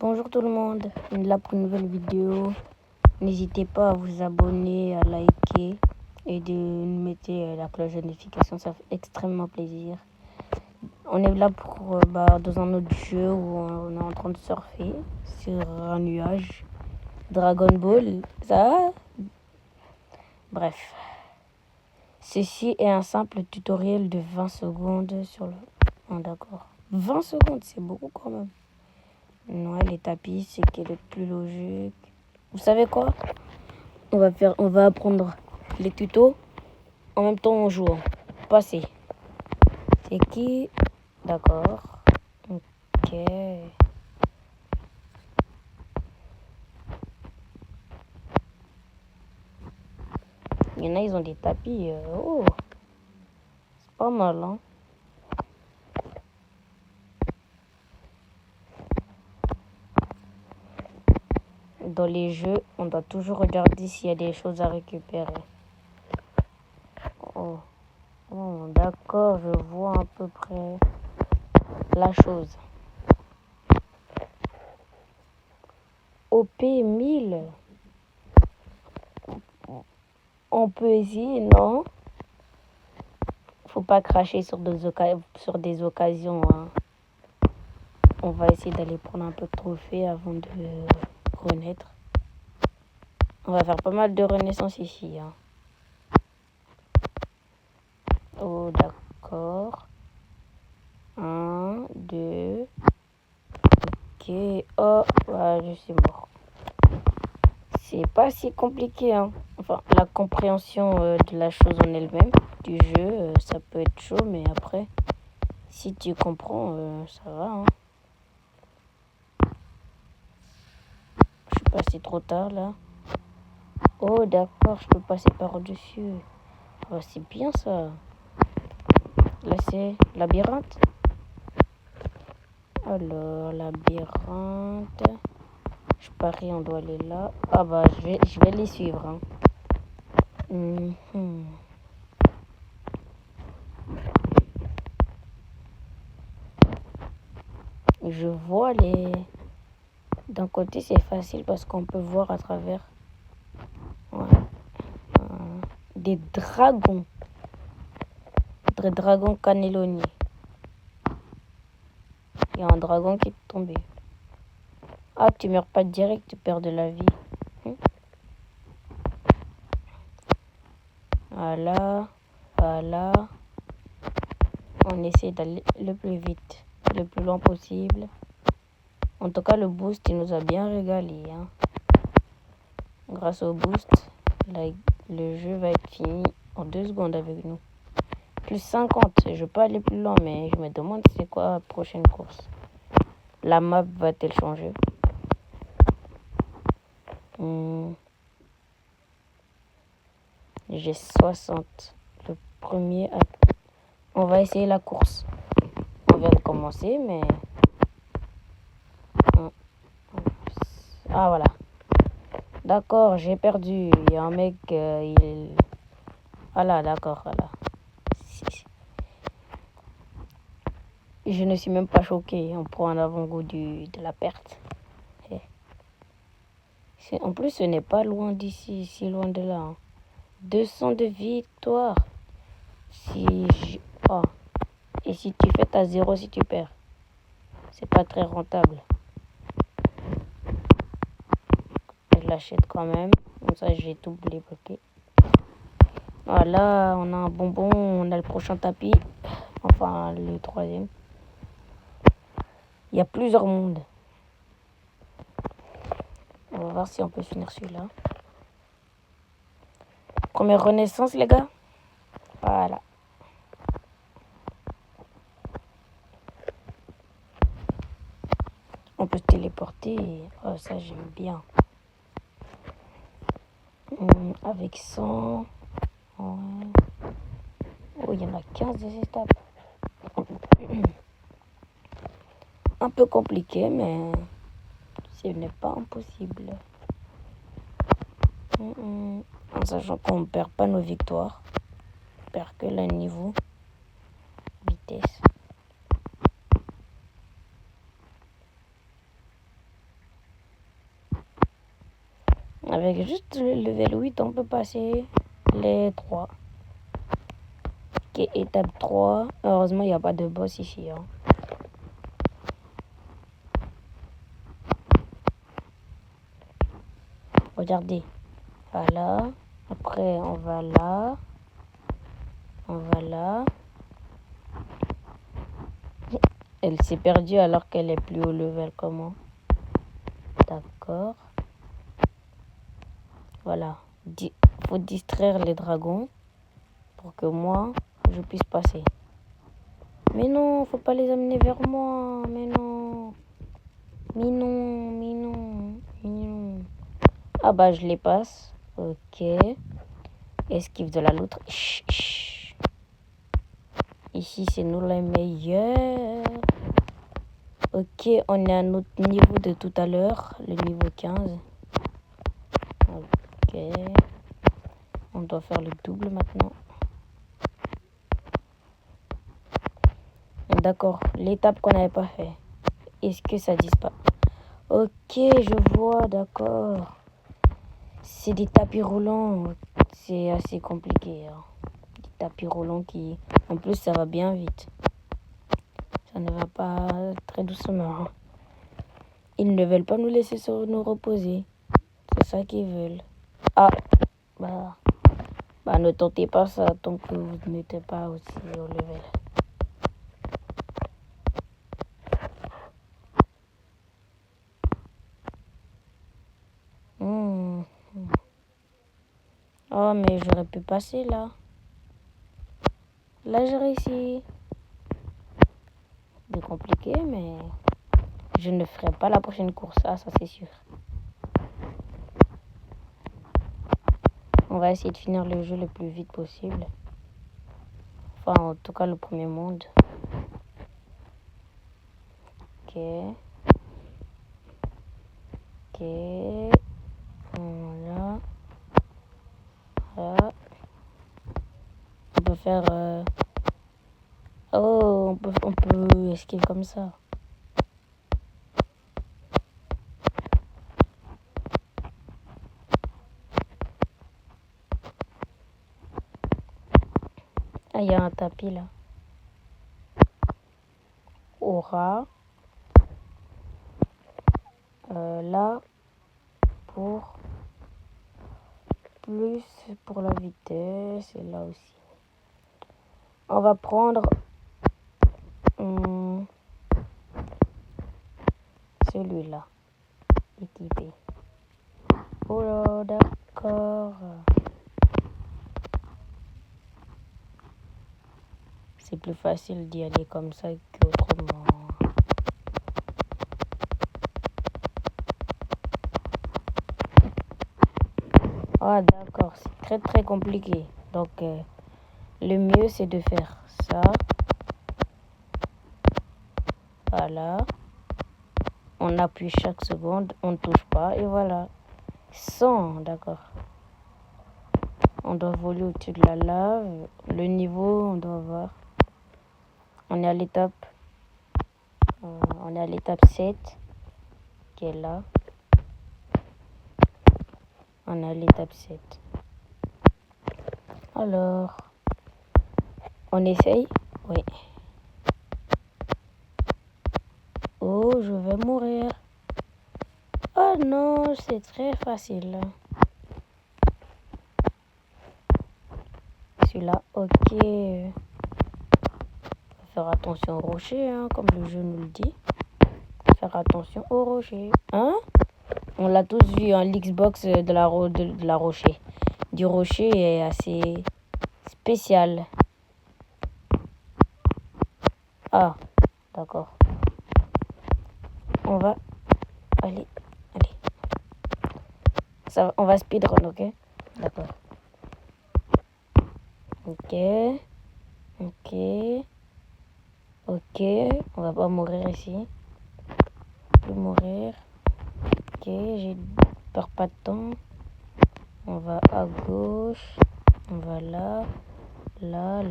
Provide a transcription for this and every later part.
Bonjour tout le monde, on est là pour une nouvelle vidéo. N'hésitez pas à vous abonner, à liker et de mettre la cloche de notification, ça fait extrêmement plaisir. On est là pour dans un autre jeu où on est en train de surfer sur un nuage. Dragon Ball, ça. Bref. Ceci est un simple tutoriel de 20 secondes sur le... Oh, d'accord. 20 secondes, c'est beaucoup quand même. Ouais, les tapis, c'est qui est le plus logique. Vous savez quoi? On va apprendre les tutos en même temps en jouant. Passez. C'est qui? D'accord. Ok. Il y en a, ils ont des tapis. Oh, c'est pas mal, hein? Dans les jeux, on doit toujours regarder s'il y a des choses à récupérer. Oh, d'accord, je vois à peu près la chose. OP 1000. On peut essayer, non? Faut pas cracher sur des occasions, hein. On va essayer d'aller prendre un peu de trophées avant de renaître. On va faire pas mal de renaissance ici, hein. Oh, d'accord. 1, 2. Ok. Oh, voilà, je suis mort. C'est pas si compliqué, hein. Enfin, la compréhension de la chose en elle-même, du jeu, ça peut être chaud, mais après, si tu comprends, ça va, hein. Je suis passé trop tard, là. Oh, d'accord, je peux passer par-dessus. Oh, c'est bien, ça. Là, c'est labyrinthe. Alors, labyrinthe. Je parie, on doit aller là. Ah bah, je vais les suivre, hein. Je vois les... D'un côté, c'est facile parce qu'on peut voir à travers. Ouais. Des dragons. Des dragons cannelloni. Il y a un dragon qui est tombé. Ah, tu meurs pas direct, tu perds de la vie. Voilà. Voilà. On essaie d'aller le plus vite, le plus loin possible. En tout cas, le boost, il nous a bien régalé, hein. Grâce au boost, le jeu va être fini en 2 secondes avec nous. Plus 50, je peux aller plus loin, mais je me demande c'est quoi la prochaine course. La map va-t-elle changer? J'ai 60. Le premier... On va essayer la course. On vient de commencer, mais... Ah, voilà. D'accord, j'ai perdu. Il y a un mec, Voilà, d'accord, voilà. Je ne suis même pas choqué. On prend un avant-goût de la perte. En plus, ce n'est pas loin d'ici, si loin de là, hein. 200 de victoire. Oh. Et si tu fais ta 0 si tu perds. C'est pas très rentable. Je l'achète quand même. Comme ça, j'ai tout débloqué. Voilà, on a un bonbon. On a le prochain tapis. Enfin, le 3e. Il y a plusieurs mondes. On va voir si on peut finir celui-là. Première renaissance, les gars. Voilà. On peut se téléporter. Oh, ça, j'aime bien. Avec 100. Ouais. Oh, il y en a 15 des étapes. Un peu compliqué, mais ce n'est pas impossible. En sachant qu'on ne perd pas nos victoires. On perd que le niveau. Vitesse. Avec juste le level 8, on peut passer les 3. Ok, étape 3. Heureusement, il n'y a pas de boss ici. Hein. Regardez. Voilà. Après, on va là. On va là. Elle s'est perdue alors qu'elle est plus haut level. Comment? D'accord. Voilà. Faut distraire les dragons pour que moi, je puisse passer. Mais non, faut pas les amener vers moi. Mais non. Mais non, mais non, mais non. Ah bah, je les passe. Ok. Esquive de la loutre. Chut, chut. Ici, c'est nous les meilleurs. Ok, on est à notre niveau de tout à l'heure, le niveau 15. Ok. On doit faire le double maintenant. D'accord, l'étape qu'on n'avait pas fait. Est-ce que ça disparaît? Ok, je vois, d'accord. C'est des tapis roulants. C'est assez compliqué. Hein. Des tapis roulants qui... En plus, ça va bien vite. Ça ne va pas très doucement. Ils ne veulent pas nous laisser nous reposer. C'est ça qu'ils veulent. Ah, bah ne tentez pas ça tant que vous n'êtes pas aussi au level. Oh, mais j'aurais pu passer là. Là, j'ai réussi. C'est compliqué, mais je ne ferai pas la prochaine course. Ah, ça c'est sûr. On va essayer de finir le jeu le plus vite possible. Enfin, en tout cas, le premier monde. Ok. Ok. Voilà. Voilà. On peut faire... Oh, on peut esquiver comme ça. Ah, il y a un tapis là. Aura. Là, pour plus pour la vitesse. Et là aussi. On va prendre celui-là. Équipé. Oh là, d'accord. C'est plus facile d'y aller comme ça qu'autrement. Ah d'accord, c'est très très compliqué. Donc le mieux c'est de faire ça. Voilà. On appuie chaque seconde, on ne touche pas et voilà. 100, d'accord. On doit voler au-dessus de la lave. Le niveau, on doit voir. On est à l'étape. On est à l'étape 7 qui est là. On est à l'étape 7. Alors, on essaye? Oui. Oh, je vais mourir. Oh non, c'est très facile. Celui-là, ok. Faire attention aux rochers, hein, comme le jeu nous le dit. Faire attention aux rochers. Hein? On l'a tous vu, hein, l'Xbox de la rocher. Du rocher est assez spécial. Ah, d'accord. On va... Allez. Ça, on va speedrun, ok? D'accord. Ok. On va pas mourir ici. Plus mourir. Ok, j'ai peur pas de temps. On va à gauche. On va là. Là.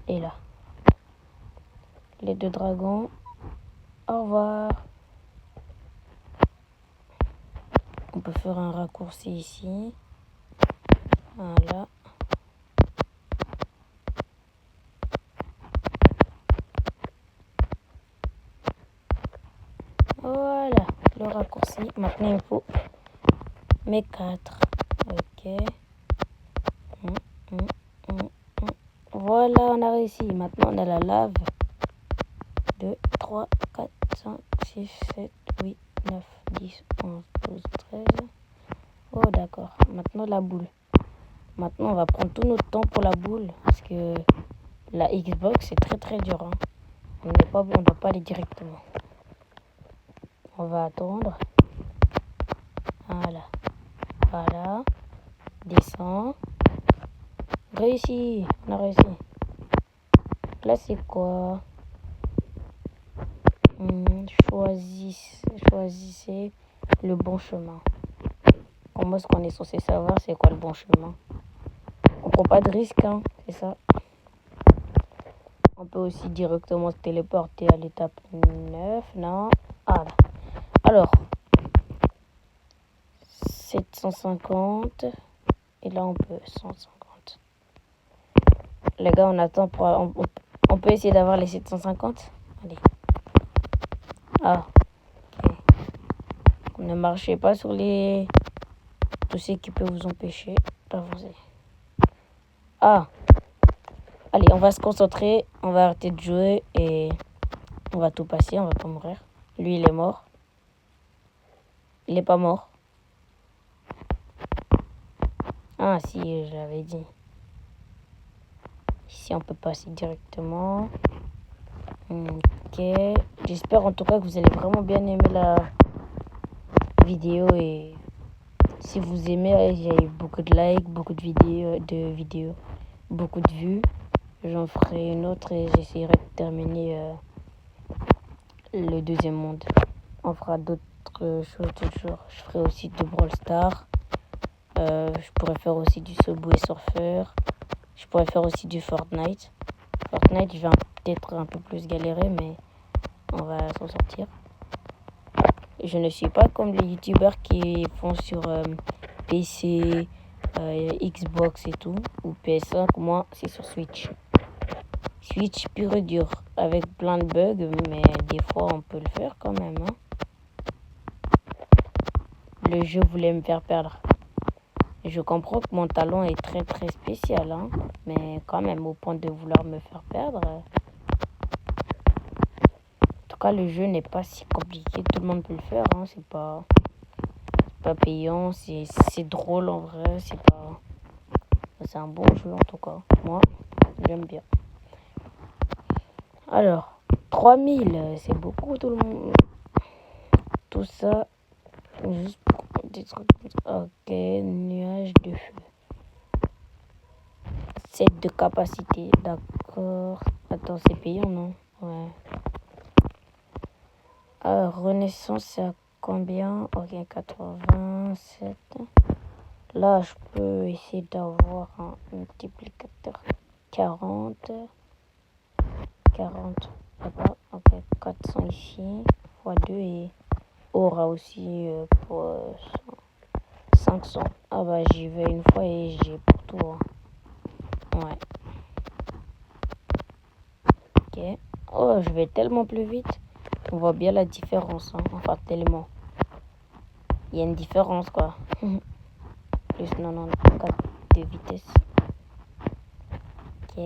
Et là. Les deux dragons. Au revoir. On peut faire un raccourci ici. Voilà. Voilà, le raccourci. Maintenant, il faut mes 4. Ok. Voilà, on a réussi. Maintenant, on a la lave. 2, 3, 4, 5, 6, 7, 8, 9, 10, 11, 12, 13. Oh, d'accord. Maintenant, la boule. Maintenant, on va prendre tout notre temps pour la boule. Parce que la Xbox, c'est très très dur. Hein. On ne doit pas aller directement. On va attendre. Voilà. Voilà. Descend. Réussi. On a réussi. Là, c'est quoi? Choisissez le bon chemin. Comment est-ce qu'on est censé savoir c'est quoi le bon chemin? On prend pas de risque, hein, c'est ça. On peut aussi directement se téléporter à l'étape 9, non? Ah là. Alors, 750. Et là, on peut 150. Les gars, on attend pour... On peut essayer d'avoir les 750? Allez. Ah, ok. Ne marchez pas sur les... Tout ce qui peut vous empêcher d'avancer. Ah. Allez, on va se concentrer. On va arrêter de jouer et on va tout passer. On va pas mourir. Lui, il est mort. Il est pas mort. Ah, si, je l'avais dit. Ici, on peut passer directement. Ok. J'espère en tout cas que vous allez vraiment bien aimer la vidéo. Et si vous aimez, il y a eu beaucoup de likes, beaucoup de vidéos, beaucoup de vues. J'en ferai une autre et j'essaierai de terminer le deuxième monde. On fera d'autres choses toujours. Je ferai aussi de Brawl Stars. Je pourrais faire aussi du Subway Surfer. Je pourrais faire aussi du Fortnite. Fortnite, je vais peut-être un peu plus galérer, mais on va s'en sortir. Je ne suis pas comme les youtubeurs qui font sur PC, Xbox et tout, ou PS5. Moi, c'est sur Switch. Switch pur et dur, avec plein de bugs, mais des fois, on peut le faire quand même. Hein. Le jeu voulait me faire perdre. Je comprends que mon talent est très très spécial, hein, mais quand même au point de vouloir me faire perdre. En tout cas, le jeu n'est pas si compliqué, tout le monde peut le faire, hein, c'est pas payant, c'est drôle en vrai, c'est un bon jeu en tout cas. Moi, j'aime bien. Alors, 3000, c'est beaucoup tout le monde. Tout ça, juste pour des trucs. Ok, nuage de feu. 7 de capacité, d'accord. Attends, c'est payant, non? Ouais. Renaissance, c'est à combien? Ok, 87. Là, je peux essayer d'avoir un multiplicateur. 40. 40. D'accord. Ok, 400 ici. Fois 2 et aura aussi pour 500. Ah bah, j'y vais une fois et j'ai pour tout. Hein. Ouais. Ok. Oh, je vais tellement plus vite. On voit bien la différence. Hein. Enfin, tellement. Il y a une différence, quoi. Plus 94 de vitesse. Ok.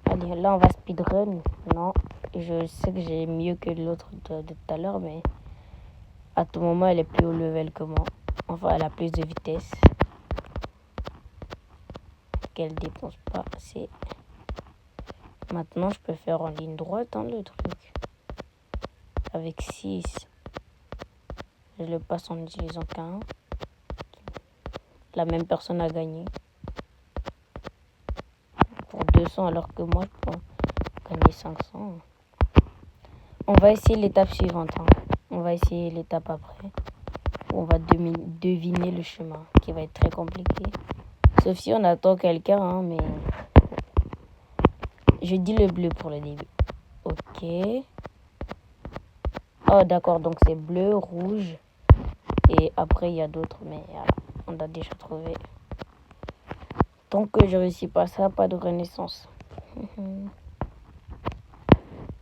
Allez, là, on va speedrun. Non. Je sais que j'ai mieux que l'autre de tout à l'heure, mais à tout moment, elle est plus haut level que moi. Enfin, elle a plus de vitesse. Qu'elle dépense pas assez. Maintenant, je peux faire en ligne droite, hein, le truc. Avec 6. Je le passe en utilisant qu'un. La même personne a gagné. Pour 200, alors que moi, je peux gagner 500. On va essayer l'étape suivante. Hein. On va essayer l'étape après. On va deviner le chemin, qui va être très compliqué. Sauf si on attend quelqu'un, hein, mais... Je dis le bleu pour le début. Ok. Oh, d'accord, donc c'est bleu, rouge. Et après, il y a d'autres, mais on a déjà trouvé. Tant que je réussis pas ça, pas de renaissance.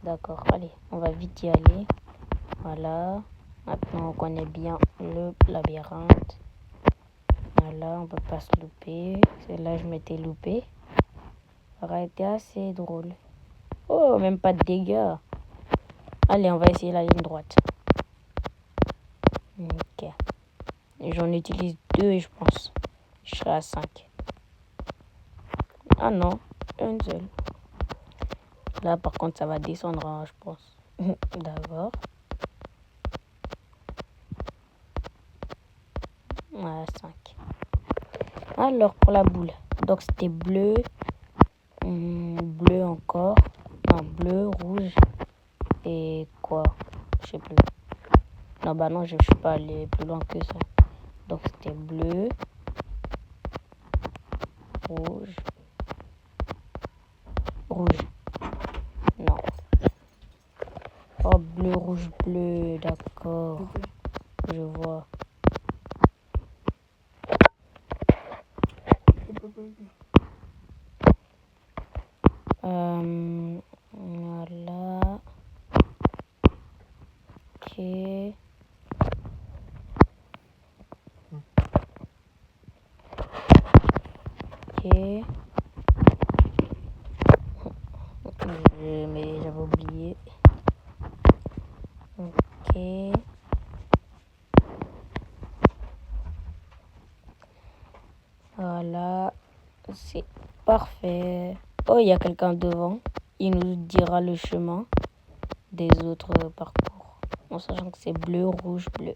D'accord, allez, on va vite y aller. Voilà. Maintenant, on connaît bien le labyrinthe. Voilà, on peut pas se louper. C'est là je m'étais loupé. Ça aurait été assez drôle. Oh, même pas de dégâts. Allez, on va essayer la ligne droite. Ok. J'en utilise 2, je pense. Je serai à 5. Ah non, une seule. Là, par contre, ça va descendre, hein, je pense. D'accord. Voilà, 5. Alors, pour la boule. Donc, c'était bleu. Bleu encore. Non, bleu, rouge. Et quoi? Je sais plus. Non, bah non, je suis pas allé plus loin que ça. Donc, c'était bleu. Rouge. Rouge. Non. Oh, bleu, rouge, bleu. D'accord. Je vois. Voilà. Ok. Ok. Mais j'avais oublié. Ok. Voilà. C'est parfait. Oh, il y a quelqu'un devant. Il nous dira le chemin des autres parcours. En sachant que c'est bleu, rouge, bleu.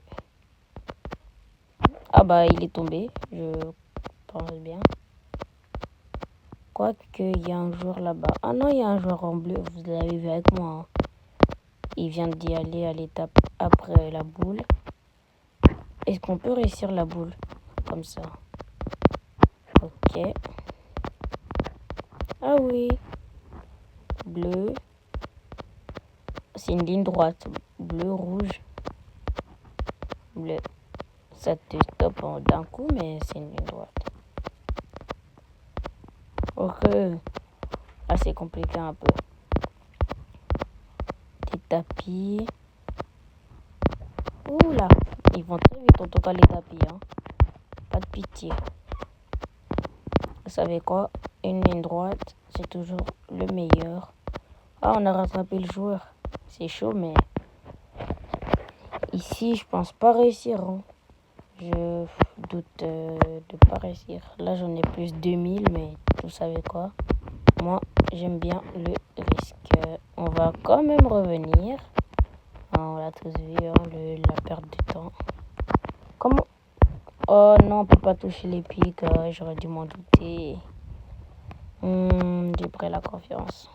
Ah bah, il est tombé. Je pense bien. Quoique, il y a un joueur là-bas. Ah non, il y a un joueur en bleu. Vous l'avez vu avec moi. Hein. Il vient d'y aller à l'étape après la boule. Est-ce qu'on peut réussir la boule? Comme ça. Ok. Ah oui. Bleu. C'est une ligne droite. Bleu, rouge. Bleu. Ça te stoppe d'un coup, mais c'est une ligne droite. Ok. Là, c'est compliqué un peu. Des tapis. Oula. Ils vont très vite en tout cas les tapis. Hein. Pas de pitié. Vous savez quoi? Une ligne droite, c'est toujours le meilleur. Ah, on a rattrapé le joueur. C'est chaud, mais ici, je pense pas réussir. Hein. Je doute de pas réussir. Là, j'en ai plus 2000, mais vous savez quoi? Moi, j'aime bien le risque. On va quand même revenir. On l'a tous vu, hein, la perte de temps. Comment? Oh non, on peut pas toucher les pics. J'aurais dû m'en douter. J'ai pris la confiance.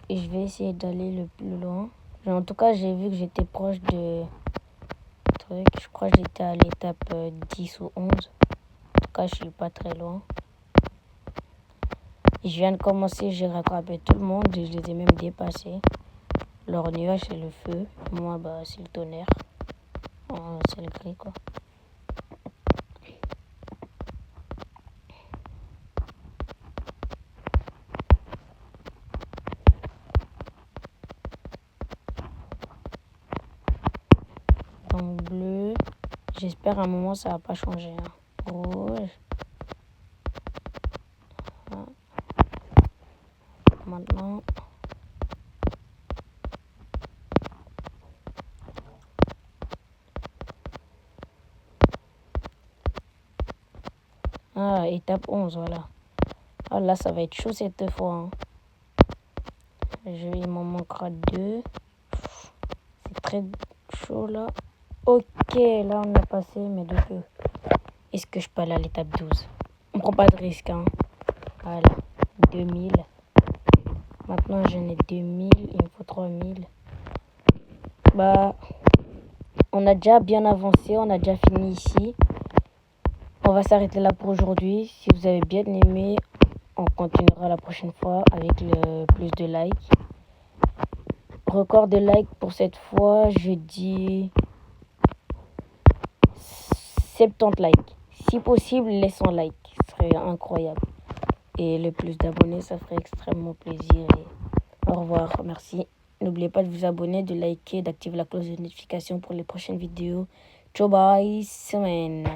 Et je vais essayer d'aller le plus loin. En tout cas, j'ai vu que j'étais proche de truc. Je crois que j'étais à l'étape 10 ou 11. En tout cas, je suis pas très loin. Et je viens de commencer, j'ai rattrapé tout le monde. Je les ai même dépassés. Leur nuage, c'est le feu. Moi, bah, c'est le tonnerre. C'est le gris, quoi. Donc, bleu. J'espère à un moment, ça va pas changer. Hein. Rouge. Maintenant. Ah, étape 11, voilà. Ah, là, ça va être chaud cette fois. Hein. Il m'en manquera 2. C'est très chaud, là. Ok, là, on a passé, mais de peu. Est-ce que je peux aller à l'étape 12? On prend pas de risque, hein. Voilà, 2000. Maintenant, j'en ai 2000. Il me faut 3000. Bah, On a déjà bien avancé, on a déjà fini ici. On va s'arrêter là pour aujourd'hui. Si vous avez bien aimé, on continuera la prochaine fois avec le plus de likes. Record de likes pour cette fois, je dis 70 likes. Si possible, laissons like. Ce serait incroyable. Et le plus d'abonnés, ça ferait extrêmement plaisir. Et au revoir, merci. N'oubliez pas de vous abonner, de liker, d'activer la cloche de notification pour les prochaines vidéos. Ciao, bye, semaine.